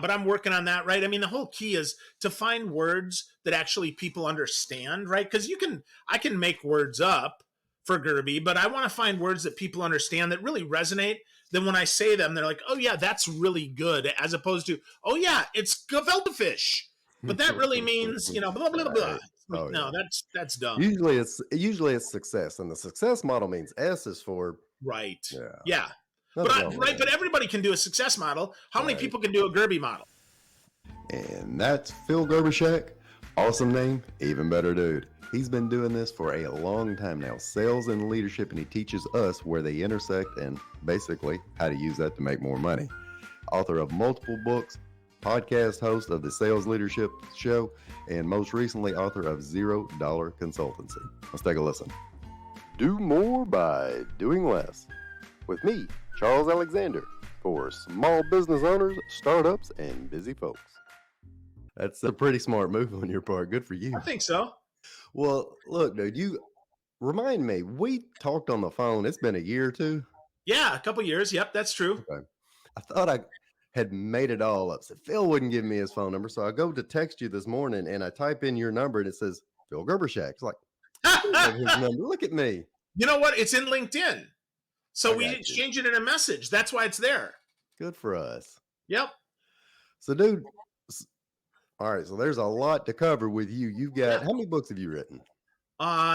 but I'm working on that, right? I mean, the whole key is to find words that actually people understand, right? Because I can make words up for Gerby, but I want to find words that people understand that really resonate. Then when I say them, they're like, oh yeah, that's really good, as opposed to, oh yeah, it's gefilte fish. But that really means, blah, blah, blah, blah. Right. Oh No, yeah. that's dumb. Usually it's success, and the success model means S is for Right. yeah. Yeah. Nothing wrong with Right, but that. everybody can do a success model. How many Right. people can do a Gerby model? And that's Phil Gerbyshak. Awesome name, even better dude. He's been doing this for a long time now, sales and leadership, and he teaches us where they intersect and basically how to use that to make more money. Author of multiple books, podcast host of the Sales Leadership Show, and most recently author of $0 Consultancy. Let's take a listen. Do more by doing less. With me, Charles Alexander, for small business owners, startups, and busy folks. That's a pretty smart move on your part. Good for you. I think so. Well, look, dude, you remind me, we talked on the phone. It's been a year or two. Yeah, a couple years. Yep, that's true. Okay. I thought I had made it all up. So Phil wouldn't give me his phone number. So I go to text you this morning and I type in your number and it says Phil Gerbyshak. It's like, I don't have his number. Look at me. You know what? It's in LinkedIn. So we got you. exchange it in a message. That's why it's there. Good for us. Yep. So, dude, all right. So there's a lot to cover with you. You've got, how many books have you written?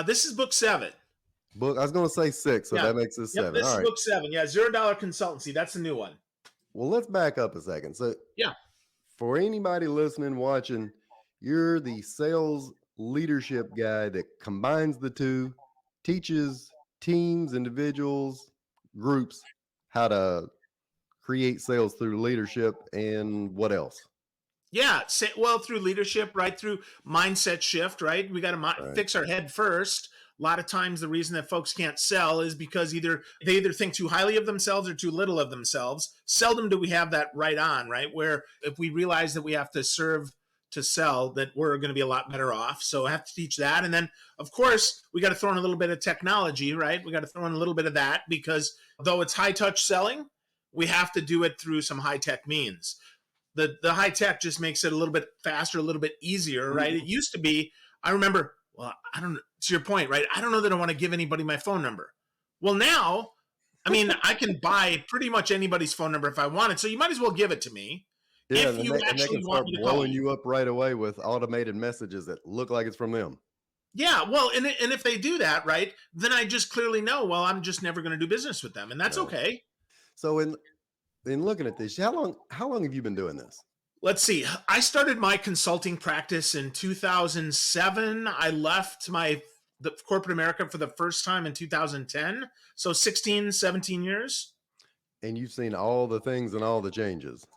This is book 7. I was going to say 6, so that makes it 7. This all is right. book 7. Yeah, $0 Consultancy. That's the new one. Well, let's back up a second. So, yeah, for anybody listening, watching, you're the sales leadership guy that combines the two, teaches teams, individuals, groups how to create sales through leadership, and what else? Yeah, well, through leadership, right? Through mindset shift, right? We got to fix our head first. A lot of times the reason that folks can't sell is because they either think too highly of themselves or too little of themselves. Seldom do we have that right on, right? Where if we realize that we have to serve to sell, that we're going to be a lot better off. So I have to teach that. And then, of course, we got to throw in a little bit of technology, right? We got to throw in a little bit of that because though it's high touch selling, we have to do it through some high tech means. The high tech just makes it a little bit faster, a little bit easier, right? It used to be, I remember, well, I don't know, to your point, right? I don't know that I want to give anybody my phone number. Well, now, I mean, I can buy pretty much anybody's phone number if I wanted. So you might as well give it to me. Yeah, if you actually want me to blowing you up right away with automated messages that look like it's from them. Yeah, well, and if they do that, right, then I just clearly know, well, I'm just never going to do business with them, and that's okay. So in looking at this, how long have you been doing this? Let's see. I started my consulting practice in 2007. I left the corporate America for the first time in 2010. So 16, 17 years. And you've seen all the things and all the changes.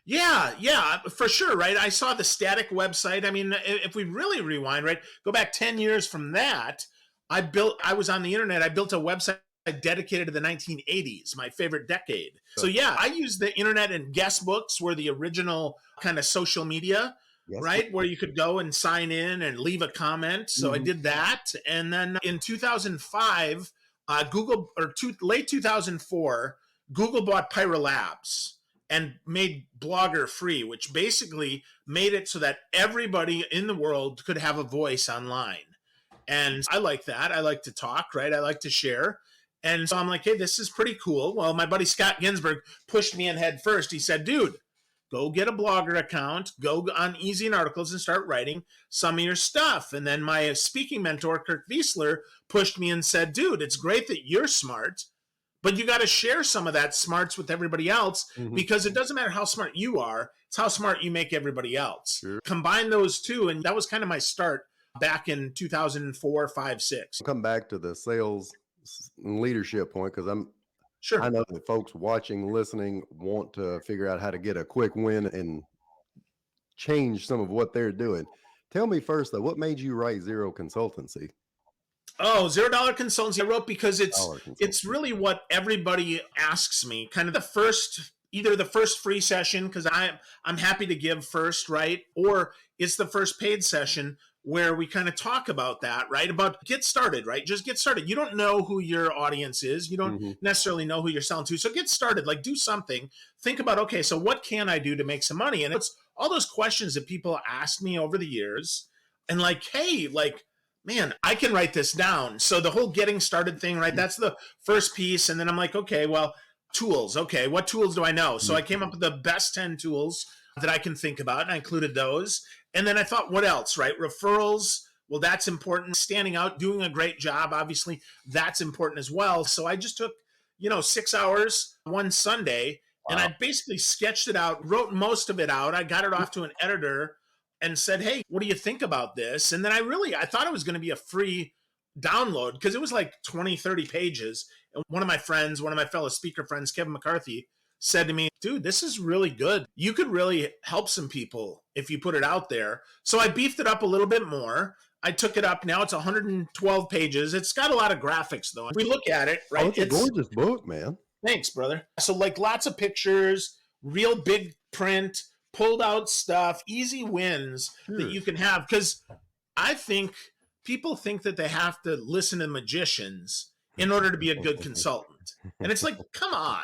Yeah, for sure, right? I saw the static website. I mean, if we really rewind, right, go back 10 years from that, I was on the internet. I built a website dedicated to the 1980s, my favorite decade. So yeah, I used the internet, and guest books were the original kind of social media, right? Where you could go and sign in and leave a comment. So I did that. And then in 2005, late 2004, Google bought Pyra Labs and made Blogger free, which basically made it so that everybody in the world could have a voice online. And I like that. I like to talk, right? I like to share. And so I'm like, hey, this is pretty cool. Well, my buddy Scott Ginsberg pushed me in head first. He said, dude, go get a Blogger account, go on Easy and Articles and start writing some of your stuff. And then my speaking mentor, Kirk Wiesler, pushed me and said, dude, it's great that you're smart, but you got to share some of that smarts with everybody else, because it doesn't matter how smart you are. It's how smart you make everybody else. Sure. Combine those two. And that was kind of my start back in 2004, 5, 6. I'll come back to the sales leadership point, because I know that folks watching, listening want to figure out how to get a quick win and change some of what they're doing. Tell me first, though, what made you write $0 Consultancy? Oh, $0 Consultancy I wrote because it's really what everybody asks me. Kind of the first either the first free session, because I'm happy to give first, right? Or it's the first paid session where we kind of talk about that, right? About get started, right? Just get started. You don't know who your audience is. You don't Mm-hmm. necessarily know who you're selling to. So get started, like do something. Think about, okay, so what can I do to make some money? And it's all those questions that people asked me over the years. And like, hey, like, man, I can write this down. So the whole getting started thing, right? That's the first piece. And then I'm like, okay, well, tools. Okay, what tools do I know? So I came up with the best 10 tools that I can think about, and I included those. And then I thought, what else, right? Referrals. Well, that's important. Standing out, doing a great job, obviously, that's important as well. So I just took, 6 hours one Sunday, and Wow. I basically sketched it out, wrote most of it out. I got it off to an editor and said, hey, what do you think about this? And then I thought it was going to be a free download because it was like 20, 30 pages. And one of my fellow speaker friends, Kevin McCarthy, said to me, dude, this is really good. You could really help some people if you put it out there. So I beefed it up a little bit more. I took it up. Now it's 112 pages. It's got a lot of graphics, though. If we look at it, right? Oh, it's a gorgeous book, man. Thanks, brother. So, like, lots of pictures, real big print, pulled out stuff, easy wins that Sure. you can have. Because I think people think that they have to listen to magicians in order to be a good consultant. And it's like, come on.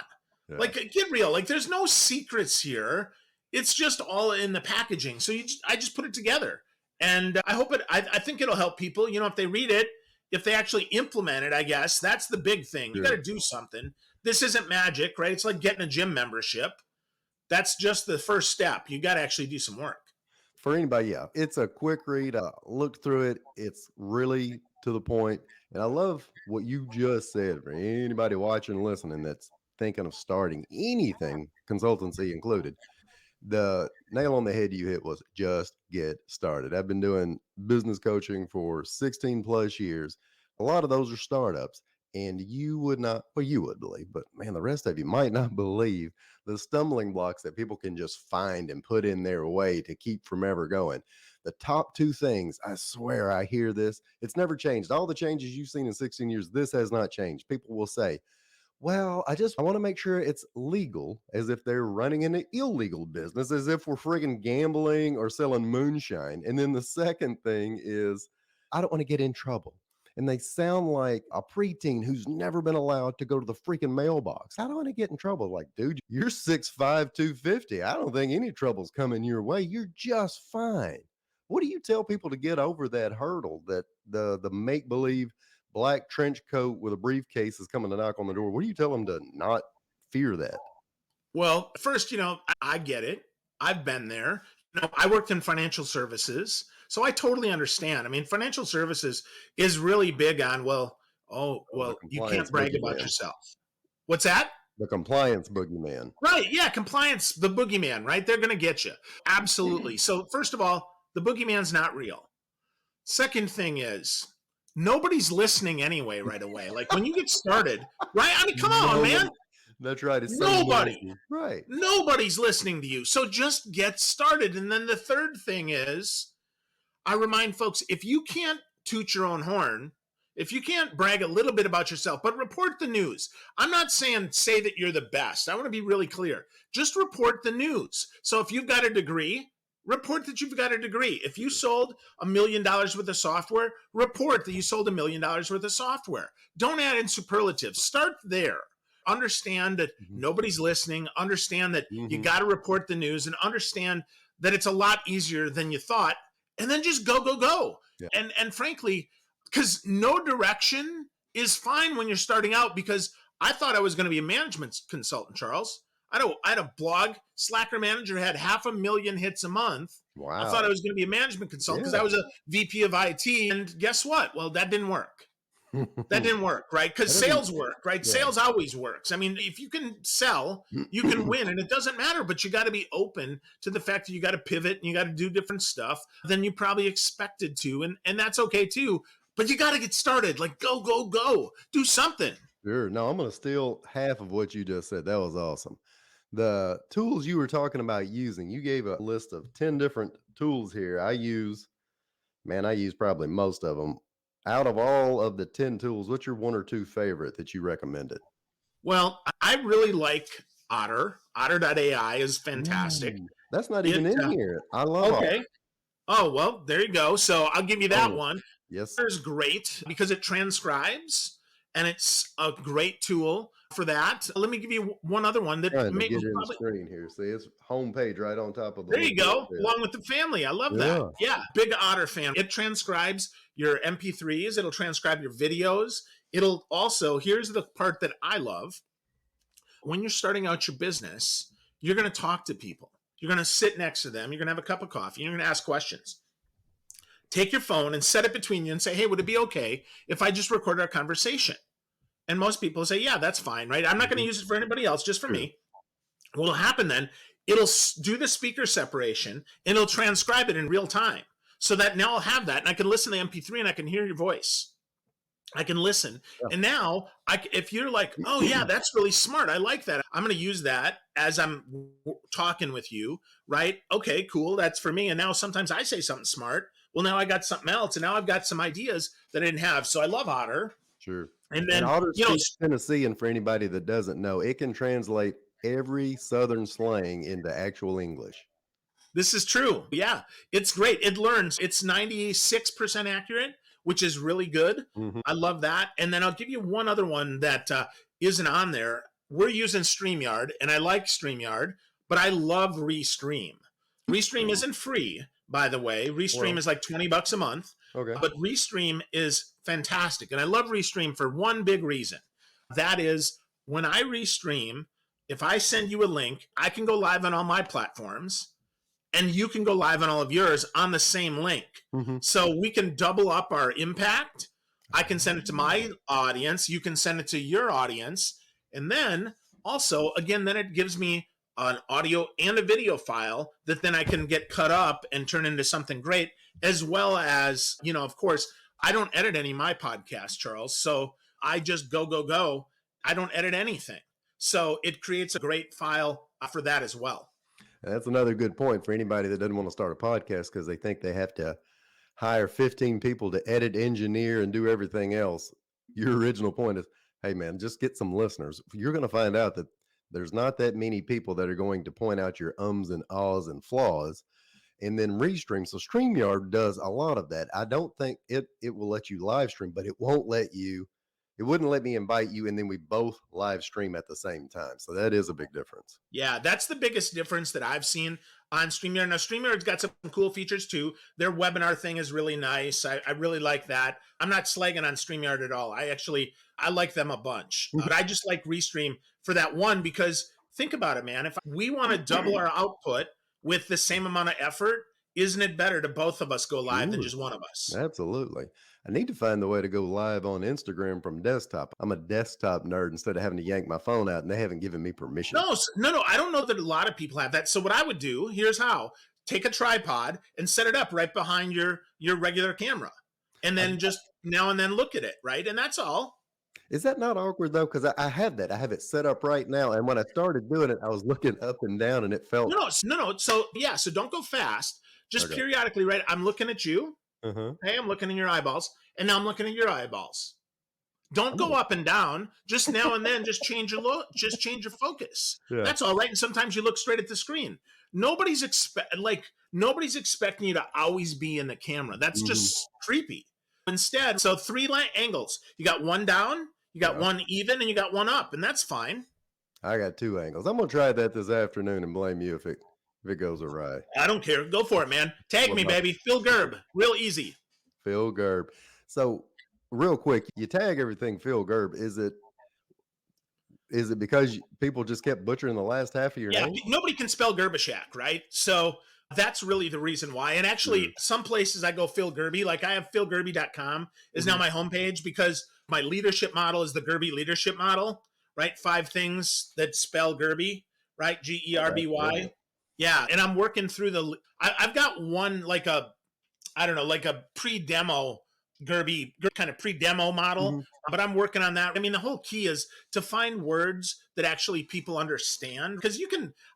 Yeah. Like, get real. Like, there's no secrets here. It's just all in the packaging. So I just put it together. And I think it'll help people, if they read it, if they actually implement it, I guess that's the big thing. You Sure. got to do something. This isn't magic, right? It's like getting a gym membership. That's just the first step. You got to actually do some work. For anybody, yeah, it's a quick read. I looked through it. It's really to the point. And I love what you just said for anybody watching and listening that's thinking of starting anything, consultancy included. The nail on the head you hit was just get started. I've been doing business coaching for 16 plus years. A lot of those are startups, and you would not, well, you would believe, but man, the rest of you might not believe the stumbling blocks that people can just find and put in their way to keep from ever going. The top two things, I swear I hear this, it's never changed. All the changes you've seen in 16 years, this has not changed. People will say, well, I want to make sure it's legal, as if they're running an illegal business, as if we're friggin' gambling or selling moonshine. And then the second thing is, I don't want to get in trouble. And they sound like a preteen who's never been allowed to go to the freaking mailbox. I don't want to get in trouble. Like, dude, you're 6'5", 250. I don't think any trouble's coming your way. You're just fine. What do you tell people to get over that hurdle, that the make believe black trench coat with a briefcase is coming to knock on the door? What do you tell them to not fear that? Well, first, I get it. I've been there. I worked in financial services, so I totally understand. I mean, financial services is really big on, Oh, the you can't compliance brag about boogeyman. yourself. What's that? The compliance boogeyman. Right. Yeah. Compliance, the boogeyman, right? They're going to get you. Absolutely. So, first of all, the boogeyman's not real. Second thing is, nobody's listening anyway right away. Like when you get started, right? I mean, come on, man. Nobody. That's right. It's so Nobody. noisy. Right. Nobody's listening to you. So just get started. And then the third thing is, I remind folks, if you can't toot your own horn, if you can't brag a little bit about yourself, but report the news. I'm not saying say that you're the best. I want to be really clear. Just report the news. So if you've got a degree, report that you've got a degree. If you sold $1 million worth of software, report that you sold $1 million worth of software. Don't add in superlatives. Start there. Understand that Mhm. nobody's listening. Understand that you Mhm. got to report the news, and understand that it's a lot easier than you thought. And then just go, go, go. Yeah. And frankly, because no direction is fine when you're starting out, because I thought I was going to be a management consultant, Charles. I had a blog. Slacker Manager had 500,000 hits a month. Wow. I thought I was going to be a management consultant because I was a VP of IT. And guess what? Well, that didn't work. That didn't work, right? Because sales work, right? Yeah. Sales always works. I mean, if you can sell, you can win, and it doesn't matter, but you got to be open to the fact that you got to pivot and you got to do different stuff than you probably expected to. And that's okay too. But you got to get started. Like, go, go, go. Do something. Sure. No, I'm going to steal half of what you just said. That was awesome. The tools you were talking about using, you gave a list of 10 different tools here. I use probably most of them. Out of all of the 10 tools, what's your one or two favorite that you recommended? Well, I really like Otter. Otter.ai is fantastic. Ooh, that's not It even in here. I love Okay. Otter. Oh, well, there you go. So I'll give you that Oh, one. yes. Otter's great because it transcribes and it's a great tool for that. Let me give you one other one that Trying to may get in the probably screen here. See, it's homepage right on top of the there link you right go, there. along with the family. I love that. Yeah. Yeah, big Otter fan. It transcribes your MP3s, it'll transcribe your videos. It'll also, here's the part that I love. When you're starting out your business, you're going to talk to people. You're going to sit next to them. You're going to have a cup of coffee. You're going to ask questions. Take your phone and set it between you and say, hey, would it be okay if I just recorded our conversation? And most people say, yeah, that's fine, right? I'm not going to use it for anybody else, just for Sure. me. What'll happen then, it'll do the speaker separation and it'll transcribe it in real time. So that now I'll have that and I can listen to the MP3 and I can hear your voice. I can listen. Yeah. And now, if you're like, oh, yeah, that's really smart. I like that. I'm going to use that as I'm talking with you, right? Okay, cool. That's for me. And now sometimes I say something smart. Well, now I got something else. And now I've got some ideas that I didn't have. So I love Otter. Sure. And And then, Otter speaks Tennessee, and for anybody that doesn't know, it can translate every Southern slang into actual English. this is true. Yeah, it's great. It learns. It's 96% accurate, which is really good. Mm-hmm. I love that. And then I'll give you one other one that isn't on there. We're using StreamYard, and I like StreamYard, but I love Restream. Restream isn't free, by the way. Restream is like $20 a month. Okay. But Restream is fantastic. And I love Restream for one big reason. That is, when I Restream, if I send you a link, I can go live on all my platforms and you can go live on all of yours on the same link. Mm-hmm. So we can double up our impact. I can send it to my audience. You can send it to your audience. And then also, again, then it gives me an audio and a video file that then I can get cut up and turn into something great, as well as, of course, I don't edit any of my podcasts, Charles. So I just go. I don't edit anything. So it creates a great file for that as well. That's another good point for anybody that doesn't want to start a podcast because they think they have to hire 15 people to edit, engineer, and do everything else. Your original point is, hey, man, just get some listeners. You're going to find out that there's not that many people that are going to point out your ums and ahs and flaws. And then Restream. So StreamYard does a lot of that. I don't think it will let you live stream, but it won't let you. It wouldn't let me invite you, and then we both live stream at the same time. So that is a big difference. Yeah, that's the biggest difference that I've seen on StreamYard. Now, StreamYard's got some cool features too. Their webinar thing is really nice. I really like that. I'm not slagging on StreamYard at all. I like them a bunch. But I just like Restream for that one because think about it, man. If we want to double our output with the same amount of effort, isn't it better to both of us go live than just one of us? Absolutely. I need to find the way to go live on Instagram from desktop. I'm a desktop nerd instead of having to yank my phone out, and they haven't given me permission. No. I don't know that a lot of people have that. So what I would do, here's how. Take a tripod and set it up right behind your regular camera. And then just now and then look at it, right? And that's all. Is that not awkward, though? Because I have that. I have it set up right now. And when I started doing it, I was looking up and down, and it felt... No. So don't go fast. Just periodically, right? I'm looking at you. Hey, I'm looking in your eyeballs. And now I'm looking at your eyeballs. Don't go up and down. Just now and then, just change your look. Just change your focus. Yeah. That's all right. And sometimes you look straight at the screen. Nobody's expecting you to always be in the camera. That's just creepy. Instead, so 3 angles. You got one down, you got one even, and you got one up, and that's fine. I got 2 angles. I'm gonna try that this afternoon and blame you if it goes awry. I don't care. Go for it, man. Tag me, baby. Phil Gerb. Real easy. Phil Gerb. So, real quick, you tag everything Phil Gerb. Is it because people just kept butchering the last half of your name? Yeah, nobody can spell Gerbyshak, right? So that's really the reason why. And actually, some places I go Phil Gerby, like I have philgerby.com is now my homepage because my leadership model is the Gerby leadership model, right? 5 things that spell Gerby, right? Gerby. Yeah, and I'm working through I've got one like a pre-demo Gerby kind of pre-demo model, but I'm working on that. I mean, the whole key is to find words that actually people understand because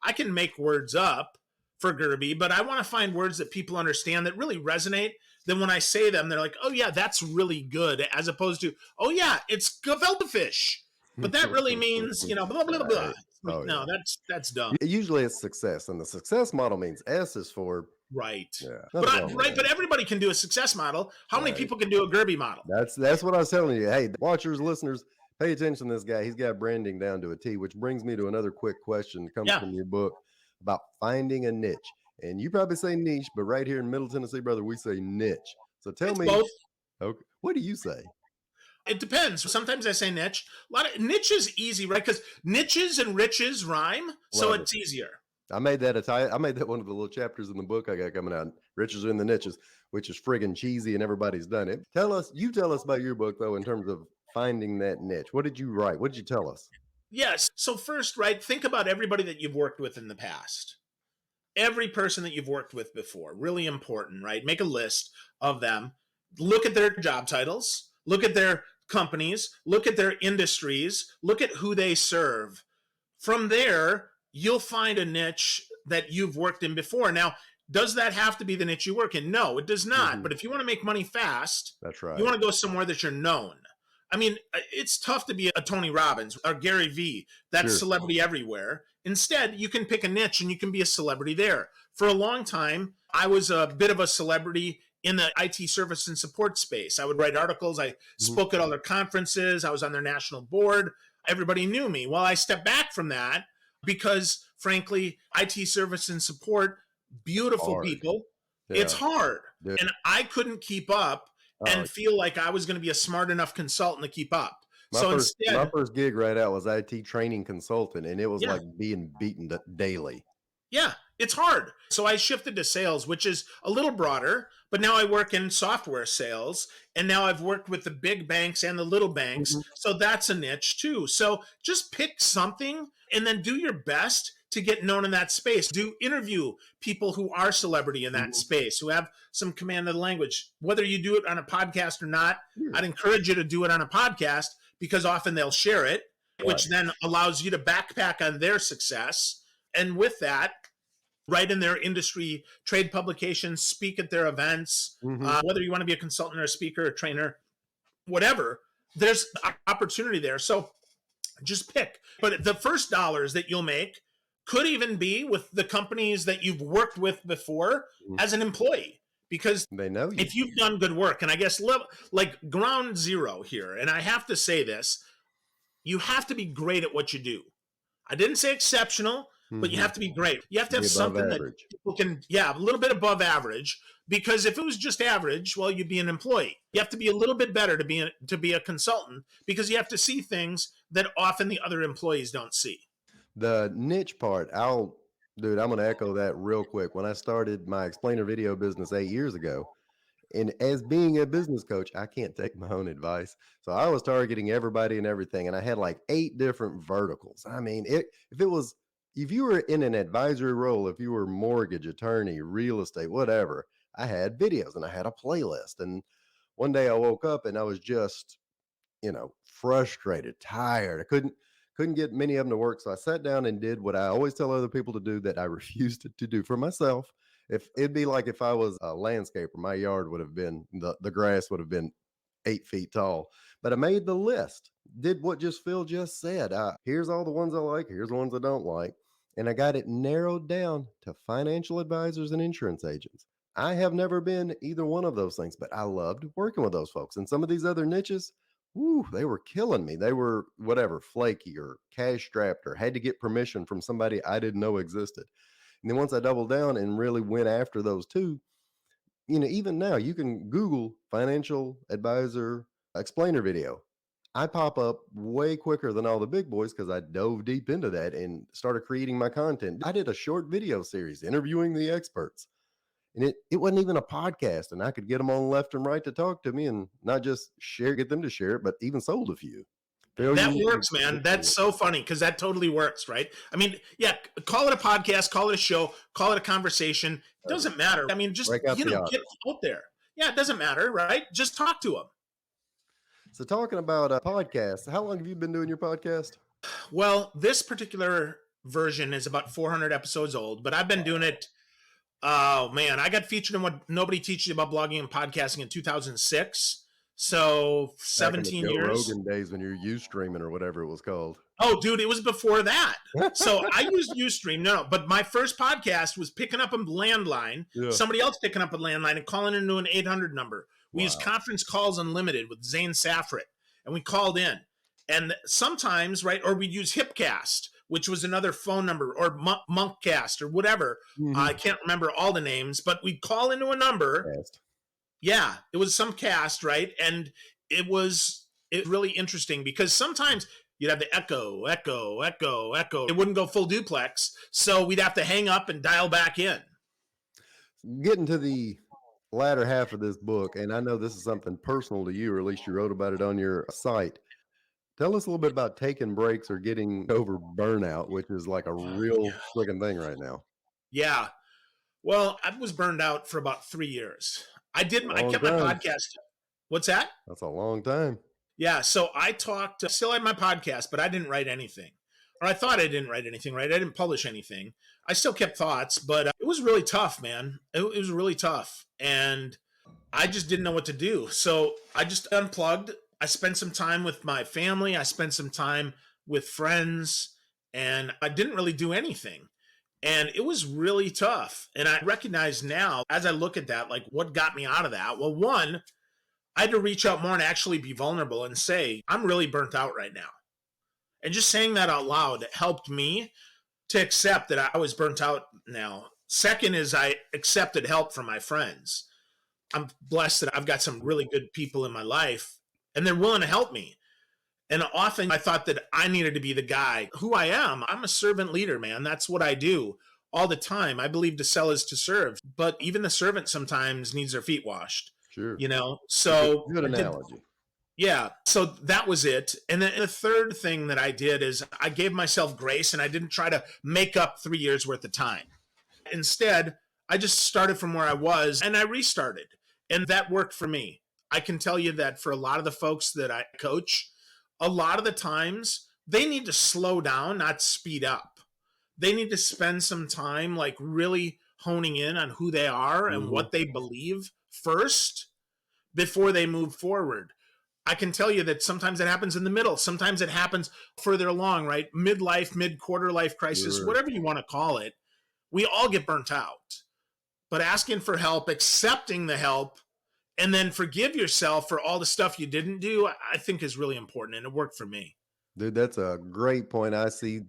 I can make words up for Gerby, but I want to find words that people understand that really resonate. Then when I say them, they're like, oh yeah, that's really good, as opposed to, oh yeah, it's gefilte fish. But that really means, blah, blah, blah, blah. Oh No, yeah. that's dumb. Usually it's success, and the success model means S is for Right. nothing wrong with Right, but that. everybody can do a success model. How many Right. people can do a Gerby model? That's what I was telling you. Hey, watchers, listeners, pay attention to this guy. He's got branding down to a T, which brings me to another quick question that comes Yeah, from your book about finding a niche. And you probably say niche, but right here in Middle Tennessee, brother, we say niche. So tell it's me, both. okay, what do you say? It depends. Sometimes I say niche. A lot of niche is easy, right? Because niches and riches rhyme, so Love it. it's easier. I made that I made that one of the little chapters in the book I got coming out. Riches are in the niches, which is friggin' cheesy and everybody's done it. You tell us about your book though, in terms of finding that niche. What did you write? What did you tell us? Yes. So first, right, think about everybody that you've worked with in the past. Every person that you've worked with before. Really important, right? Make a list of them. Look at their job titles. Look at their companies. Look at their industries. Look at who they serve. From there, you'll find a niche that you've worked in before. Now, does that have to be the niche you work in? No, it does not. Mhm. But if you want to make money fast, That's you right. want to go somewhere that you're known. I mean, it's tough to be a Tony Robbins or Gary Vee. That's Sure. celebrity everywhere. Instead, you can pick a niche and you can be a celebrity there. For a long time, I was a bit of a celebrity in the IT service and support space. I would write articles. I Mhm. spoke at all their conferences. I was on their national board. Everybody knew me. Well, I stepped back from that because, frankly, IT service and support, beautiful Hard. people, it's Yeah. hard. Yeah. And I couldn't keep up Oh, and feel like I was going to be a smart enough consultant to keep up. my So first my instead, first gig right out was IT training consultant, and it was yeah, like being beaten daily. yeah, it's hard. So I shifted to sales, which is a little broader, but now I work in software sales. And now I've worked with the big banks and the little banks. Mhm. So that's a niche too. So just pick something and then do your best to get known in that space. Do interview people who are celebrity in that Mhm. space, who have some command of the language. Whether you do it on a podcast or not, Sure. I'd encourage you to do it on a podcast because often they'll share it, Right. which then allows you to backpack on their success. And with that, write in their industry trade publications, speak at their events, Mhm. whether you want to be a consultant or a speaker or a trainer, whatever, there's opportunity there. So just pick. But the first dollars that you'll make could even be with the companies that you've worked with before Mhm. as an employee. Because They know you. if you've done good work, and I guess like ground zero here, and I have to say this, you have to be great at what you do. I didn't say exceptional, but you Mhm. have to be great. You have to have Be above something that average. people can, yeah, a little bit above average. Because if it was just average, well, you'd be an employee. You have to be a little bit better to be a consultant because you have to see things that often the other employees don't see. The niche part, dude, I'm gonna echo that real quick. When I started my explainer video business 8 years ago, and as being a business coach, I can't take my own advice. So I was targeting everybody and everything, and I had like 8 different verticals. I mean, if you were in an advisory role, if you were mortgage attorney, real estate, whatever, I had videos and I had a playlist. And one day I woke up and I was just, frustrated, tired. I couldn't get many of them to work. So I sat down and did what I always tell other people to do that I refused to do for myself. If it'd be like if I was a landscaper, my yard would have been the grass would have been 8 feet tall. But I made the list, did what just Phil just said. Here's all the ones I like, here's the ones I don't like. And I got it narrowed down to financial advisors and insurance agents. I have never been either one of those things, but I loved working with those folks. And some of these other niches, woo, they were killing me. They were whatever, flaky or cash strapped or had to get permission from somebody I didn't know existed. And then once I doubled down and really went after those two, even now you can Google financial advisor explainer video. I pop up way quicker than all the big boys because I dove deep into that and started creating my content. I did a short video series interviewing the experts. And it wasn't even a podcast, and I could get them on left and right to talk to me and not just get them to share it, but even sold a few. Phil, That you works, man. That's so funny because that totally works, right? I mean, yeah, call it a podcast, call it a show, call it a conversation. It doesn't matter. I mean, just, break out the get odds. out there. Yeah, it doesn't matter, right? Just talk to them. So talking about a podcast, how long have you been doing your podcast? Well, this particular version is about 400 episodes old, but I've been doing it. Oh man, I got featured in What Nobody Teaches You About Blogging and Podcasting in 2006. So Back in the 17 Joe years. Rogan days when you're Ustreaming or whatever it was called. Oh, dude, it was before that. So I used Ustream, no, but my first podcast was picking up a landline, Yeah. somebody else picking up a landline and calling into an 800 number. We used Wow. Conference Calls Unlimited with Zane Safrit, and we called in. And sometimes, right, or we'd use Hipcast, which was another phone number, or Monkcast, or whatever. I can't remember all the names, but we'd call into a number. Fast. Yeah, it was some cast, right? And it was really interesting because sometimes you'd have the echo, echo, echo, echo. It wouldn't go full duplex, so we'd have to hang up and dial back in. Getting to the latter half of this book, and I know this is something personal to you, or at least you wrote about it on your site. Tell us a little bit about taking breaks or getting over burnout, which is like a real friggin' thing right now. Yeah. Well, I was burned out for about 3 years. I Long kept my time. podcast. What's that? That's a long time. Yeah. So I still had my podcast, but I didn't write anything. Or I thought I didn't write anything, right? I didn't publish anything. I still kept thoughts, but it was really tough, man. It was really tough. And I just didn't know what to do. So I just unplugged. I spent some time with my family. I spent some time with friends, and I didn't really do anything. And it was really tough. And I recognize now, as I look at that, like what got me out of that? Well, one, I had to reach out more and actually be vulnerable and say, I'm really burnt out right now. And just saying that out loud helped me to accept that I was burnt out now. Second is I accepted help from my friends. I'm blessed that I've got some really good people in my life and they're willing to help me. And often I thought that I needed to be the guy. Who I am, I'm a servant leader, man. That's what I do all the time. I believe to sell is to serve, but even the servant sometimes needs their feet washed, Sure. So Good analogy. yeah, so that was it. And then the third thing that I did is I gave myself grace and I didn't try to make up 3 years worth of time. Instead, I just started from where I was and I restarted. And that worked for me. I can tell you that for a lot of the folks that I coach, a lot of the times they need to slow down, not speed up. They need to spend some time like really honing in on who they are and what they believe first before they move forward. I can tell you that sometimes it happens in the middle. Sometimes it happens further along, right? Midlife, mid-quarter life crisis, Sure. whatever you want to call it. We all get burnt out. But asking for help, accepting the help, and then forgive yourself for all the stuff you didn't do, I think is really important. And it worked for me. Dude, that's a great point. I see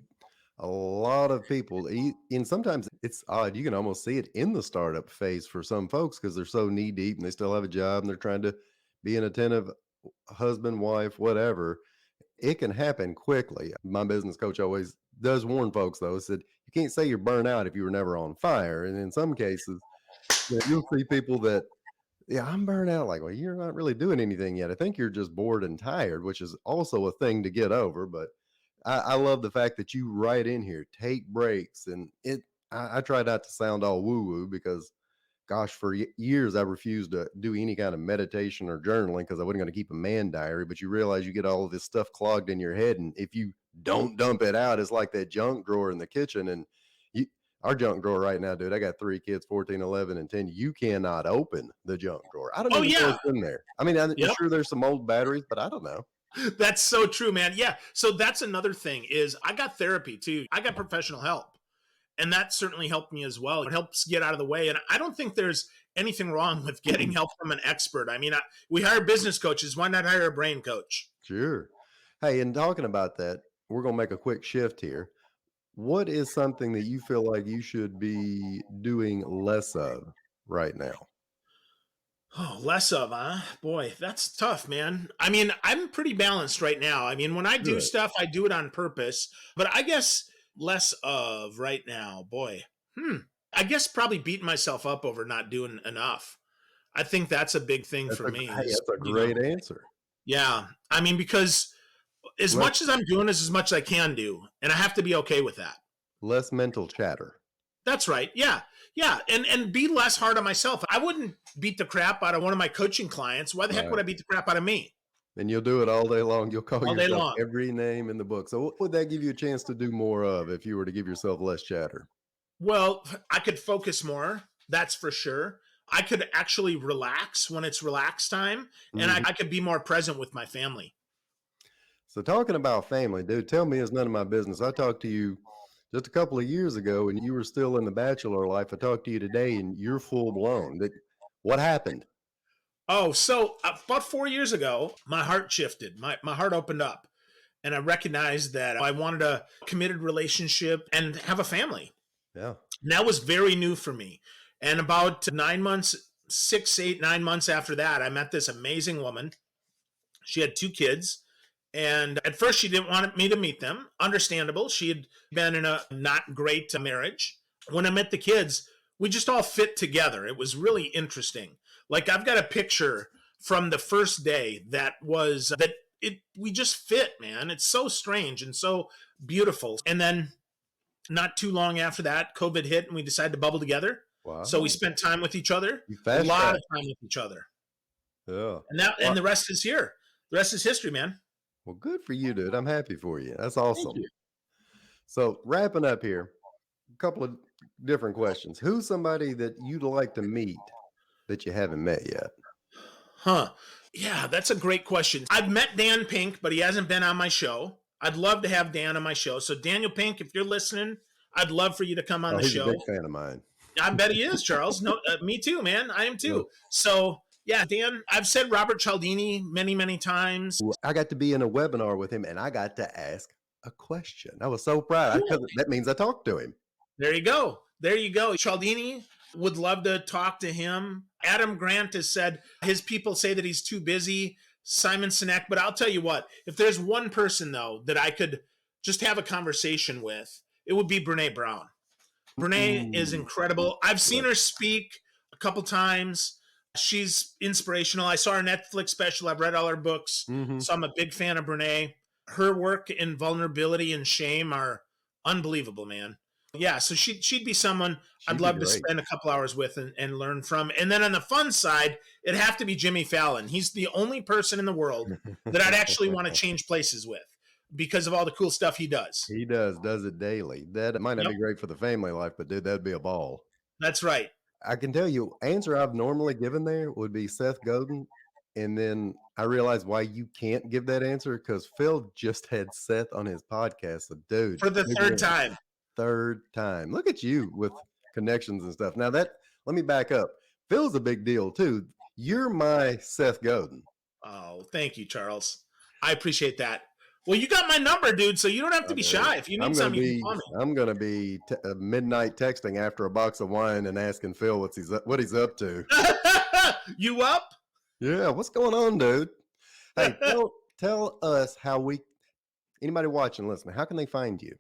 a lot of people, and sometimes it's odd. You can almost see it in the startup phase for some folks because they're so knee deep and they still have a job and they're trying to be an attentive husband, wife, whatever. It can happen quickly. My business coach always does warn folks, though, said you can't say you're burnt out if you were never on fire. And in some cases, you'll see people that, yeah, I'm burnt out. Like, well, you're not really doing anything yet. I think you're just bored and tired, which is also a thing to get over. But I love the fact that you write in here, take breaks. And I try not to sound all woo woo because, gosh, for years I refused to do any kind of meditation or journaling because I wasn't going to keep a man diary. But you realize you get all of this stuff clogged in your head. And if you don't dump it out, it's like that junk drawer in the kitchen. And our junk drawer right now, dude, I got 3 kids, 14, 11, and 10. You cannot open the junk drawer. I don't even know what's in there. I mean, I'm sure there's some old batteries, but I don't know. That's so true, man. Yeah. So that's another thing is I got therapy too. I got professional help. And that certainly helped me as well. It helps get out of the way. And I don't think there's anything wrong with getting help from an expert. I mean, we hire business coaches. Why not hire a brain coach? Sure. Hey, and talking about that, we're going to make a quick shift here. What is something that you feel like you should be doing less of right now? Oh, less of, huh? Boy, that's tough, man. I mean, I'm pretty balanced right now. I mean, when I do stuff, I do it on purpose. But I guess less of right now, boy. I guess probably beating myself up over not doing enough. I think that's a big thing for me. Hey, that's a great answer. Yeah. I mean, because as much as I'm doing is as much as I can do. And I have to be okay with that. Less mental chatter. That's right. Yeah. Yeah. And be less hard on myself. I wouldn't beat the crap out of one of my coaching clients. Why the heck would I beat the crap out of me? And you'll do it all day long. You'll call all day yourself long. every name in the book. So what would that give you a chance to do more of if you were to give yourself less chatter? Well, I could focus more. That's for sure. I could actually relax when it's relax time, and Mhm. I could be more present with my family. So talking about family, dude, tell me it's none of my business. I talked to you just a couple of years ago and you were still in the bachelor life. I talked to you today and you're full blown. What happened? Oh, so about 4 years ago, my heart shifted. My heart opened up, and I recognized that I wanted a committed relationship and have a family. Yeah. And that was very new for me. And about 9 months, 6, 8, 9 months after that, I met this amazing woman. She had 2 kids. And at first, she didn't want me to meet them. Understandable. She had been in a not great marriage. When I met the kids, we just all fit together. It was really interesting. Like, I've got a picture from the first day that was that we just fit, man. It's so strange and so beautiful. And then not too long after that, COVID hit and we decided to bubble together. So we Wow. spent time with each other, You a fast lot track. of time with each other. Yeah. And Well, the rest is here. The rest is history, man. well, good for you, dude. I'm happy for you. That's Thank awesome. you. So wrapping up here, a couple of different questions. Who's somebody that you'd like to meet that you haven't met yet? Huh. Yeah, that's a great question. I've met Dan Pink, but he hasn't been on my show. I'd love to have Dan on my show. So Daniel Pink, if you're listening, I'd love for you to come on Oh, the he's a big show. fan of mine. I bet he is, Charles. No, me too, man. I am Yeah. too. So yeah, Dan, I've said Robert Cialdini many, many times. Well, I got to be in a webinar with him and I got to ask a question. I was so proud. Cool. That means I talked to him. There you go. There you go. Cialdini, would love to talk to him. Adam Grant has said his people say that he's too busy. Simon Sinek, but I'll tell you what, if there's one person though that I could just have a conversation with, it would be Brene Brown. Brene is Ooh, incredible. I've seen yeah. her speak a couple times. She's inspirational. I saw her Netflix special. I've read all her books. Mhm. So I'm a big fan of Brene. Her work in vulnerability and shame are unbelievable, man. Yeah, so she'd be someone I'd She'd be love to great. spend a couple hours with and learn from. And then on the fun side, it'd have to be Jimmy Fallon. He's the only person in the world that I'd actually want to change places with because of all the cool stuff he does. He does it daily. That might not Yep, be great for the family life, but dude, that'd be a ball. that's right. I can tell you, answer I've normally given there would be Seth Godin, and then I realized why you can't give that answer because Phil just had Seth on his podcast. So, dude, For the big third win. time. Third time. Look at you with connections and stuff. Now let me back up. Phil's a big deal too. You're my Seth Godin. Oh, thank you, Charles. I appreciate that. Well, you got my number, dude, so you don't have to I be do. shy. If you need something, you can call me. I'm gonna be midnight texting after a box of wine and asking Phil what he's up to. You up? Yeah, what's going on, dude? Hey, tell us how anybody watching, listening, how can they find you?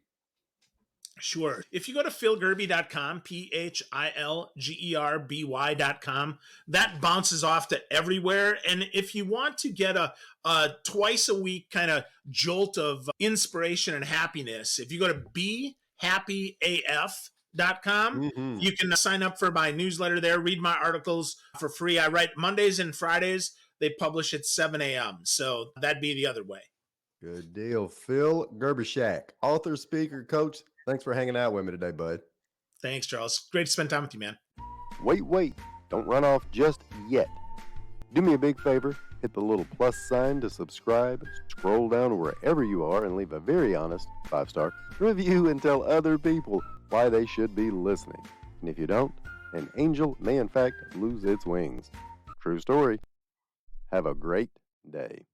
Sure. If you go to philgerby.com, philgerby.com, that bounces off to everywhere. And if you want to get a twice a week kind of jolt of inspiration and happiness, if you go to behappyaf.com, Mm-hmm. you can sign up for my newsletter there, read my articles for free. I write Mondays and Fridays. They publish at 7 a.m. So that'd be the other way. Good deal. Phil Gerbyshak, author, speaker, coach. Thanks for hanging out with me today, bud. Thanks, Charles. Great to spend time with you, man. Wait. Don't run off just yet. Do me a big favor. Hit the little plus sign to subscribe. Scroll down wherever you are and leave a very honest 5-star review and tell other people why they should be listening. And if you don't, an angel may in fact lose its wings. True story. Have a great day.